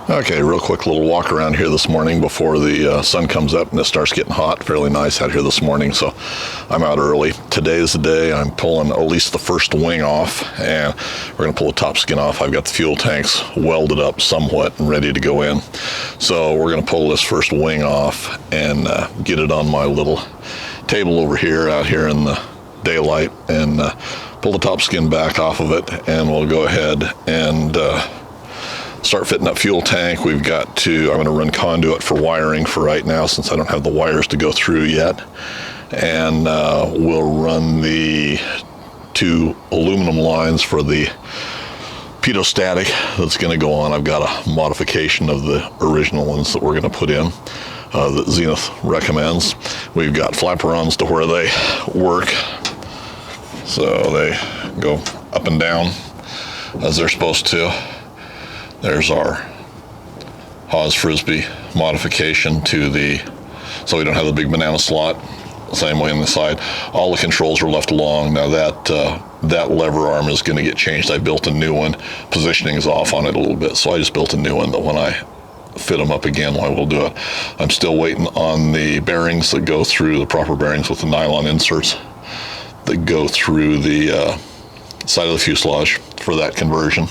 Okay, real quick little walk around here this morning before the sun comes up and it starts getting hot. Fairly nice out here this morning, so I'm out early. Today's the day I'm pulling at least the first wing off, and we're going to pull the top skin off. I've got the fuel tanks welded up somewhat and ready to go in. So we're going to pull this first wing off and get it on my little table over here, out here in the daylight, and pull the top skin back off of it, and we'll go ahead and start fitting up fuel tank. I'm going to run conduit for wiring for right now since I don't have the wires to go through yet. And we'll run the 2 aluminum lines for the pitot that's going to go on. I've got a modification of the original ones that we're going to put in that Zenith recommends. We've got flaperons to where they work. So they go up and down as they're supposed to. There's our Haas Frisbee modification so we don't have the big banana slot, same way on the side. All the controls are left along. Now that lever arm is going to get changed. I built a new one. Positioning is off on it a little bit, so I just built a new one that when I fit them up again, we'll do it. I'm still waiting on the bearings that go through, the proper bearings with the nylon inserts that go through the side of the fuselage for that conversion.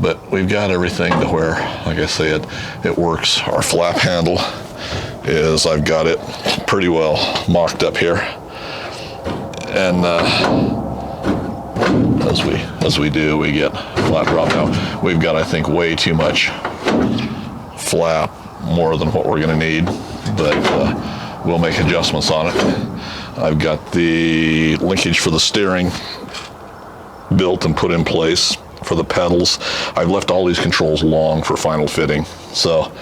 But we've got everything to where, like I said, it works. Our flap handle I've got it pretty well mocked up here. And as we do, we get flap drop. Now, we've got, I think, way too much flap, more than what we're going to need, but we'll make adjustments on it. I've got the linkage for the steering built and put in place. For the pedals, I've left all these controls long for final fitting. So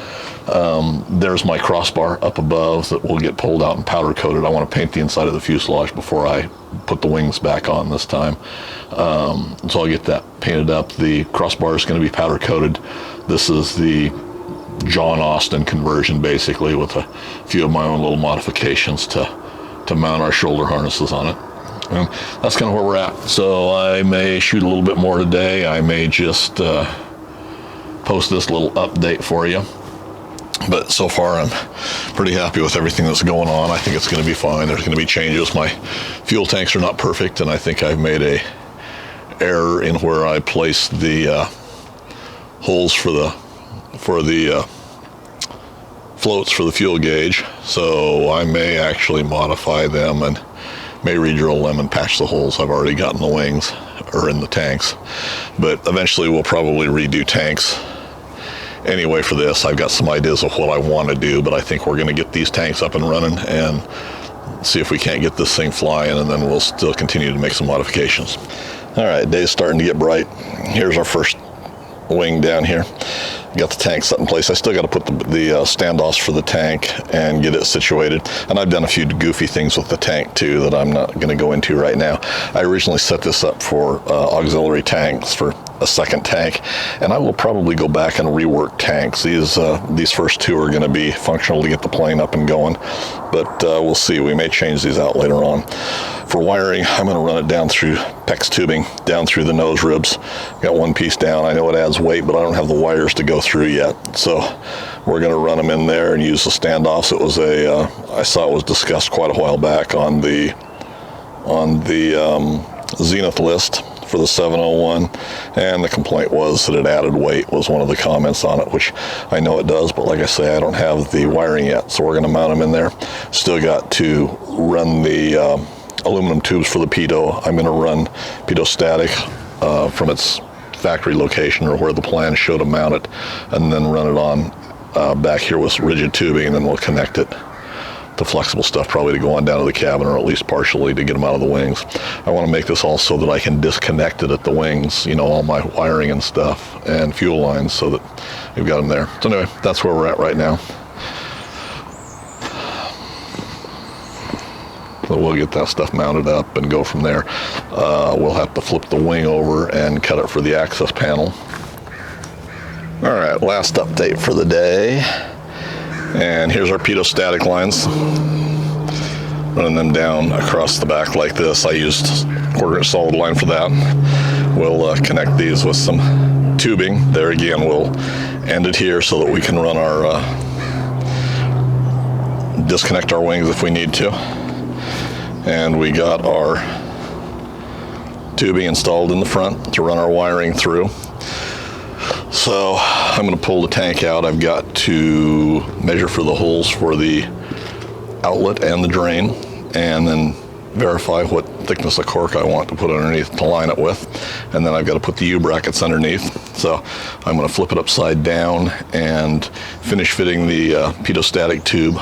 there's my crossbar up above that will get pulled out and powder coated. I want to paint the inside of the fuselage before I put the wings back on this time. So I'll get that painted up. The crossbar is going to be powder coated. This is the John Austin conversion, basically, with a few of my own little modifications to mount our shoulder harnesses on it. And that's kind of where we're at. So I may shoot a little bit more today. I may just post this little update for you. But so far I'm pretty happy with everything that's going on. I think it's going to be fine. There's going to be changes. My fuel tanks are not perfect, and I think I've made a error in where I placed the holes for the floats for the fuel gauge. So I may actually modify them and may re-drill them and patch the holes I've already got in the wings or in the tanks. But eventually we'll probably redo tanks anyway for this. I've got some ideas of what I want to do, but I think we're going to get these tanks up and running and see if we can't get this thing flying, and then we'll still continue to make some modifications. All right, day's starting to get bright. Here's our first wing down here. Got the tank set in place. I still got to put the standoffs for the tank and get it situated. And I've done a few goofy things with the tank too that I'm not going to go into right now. I originally set this up for auxiliary tanks for a second tank, and I will probably go back and rework tanks. These first 2 are going to be functional to get the plane up and going, but we'll see. We may change these out later on. For wiring, I'm going to run it down through PEX tubing, down through the nose ribs. Got one piece down. I know it adds weight, but I don't have the wires to go through yet. So we're going to run them in there and use the standoffs. It was I saw it was discussed quite a while back on the Zenith list for the 701, and the complaint was that it added weight, was one of the comments on it, which I know it does, but like I say, I don't have the wiring yet, so we're going to mount them in there. Still got to run the aluminum tubes for the pitot. I'm going to run pitot static from its factory location, or where the plan showed to mount it, and then run it on back here with rigid tubing, and then we'll connect it to flexible stuff, probably to go on down to the cabin, or at least partially to get them out of the wings. I want to make this all so that I can disconnect it at the wings, you know, all my wiring and stuff and fuel lines, so that we've got them there. So anyway, that's where we're at right now. So we'll get that stuff mounted up and go from there. We'll have to flip the wing over and cut it for the access panel. All right, last update for the day. And here's our pitot static lines. Running them down across the back like this. I used 1/4-inch solid line for that. We'll connect these with some tubing. There again, we'll end it here so that we can run our, disconnect our wings if we need to. And we got our tubing installed in the front to run our wiring through. So I'm going to pull the tank out. I've got to measure for the holes for the outlet and the drain, and then verify what thickness of cork I want to put underneath to line it with. And then I've got to put the U-brackets underneath. So I'm going to flip it upside down and finish fitting the pitot tube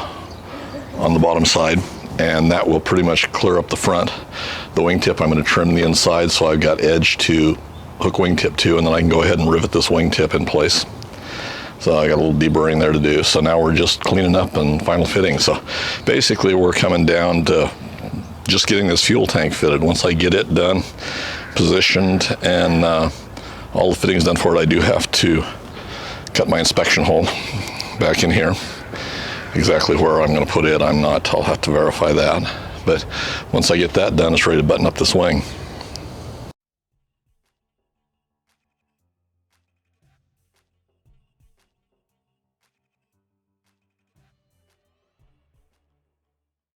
on the bottom side, and that will pretty much clear up the front. The wingtip, I'm going to trim the inside so I've got edge to hook wingtip to, and then I can go ahead and rivet this wingtip in place. So I got a little deburring there to do. So now we're just cleaning up and final fitting. So basically we're coming down to just getting this fuel tank fitted. Once I get it done, positioned, and all the fittings done for it, I do have to cut my inspection hole back in here. Exactly where I'm going to put it, I'll have to verify that. But once I get that done, it's ready to button up this wing.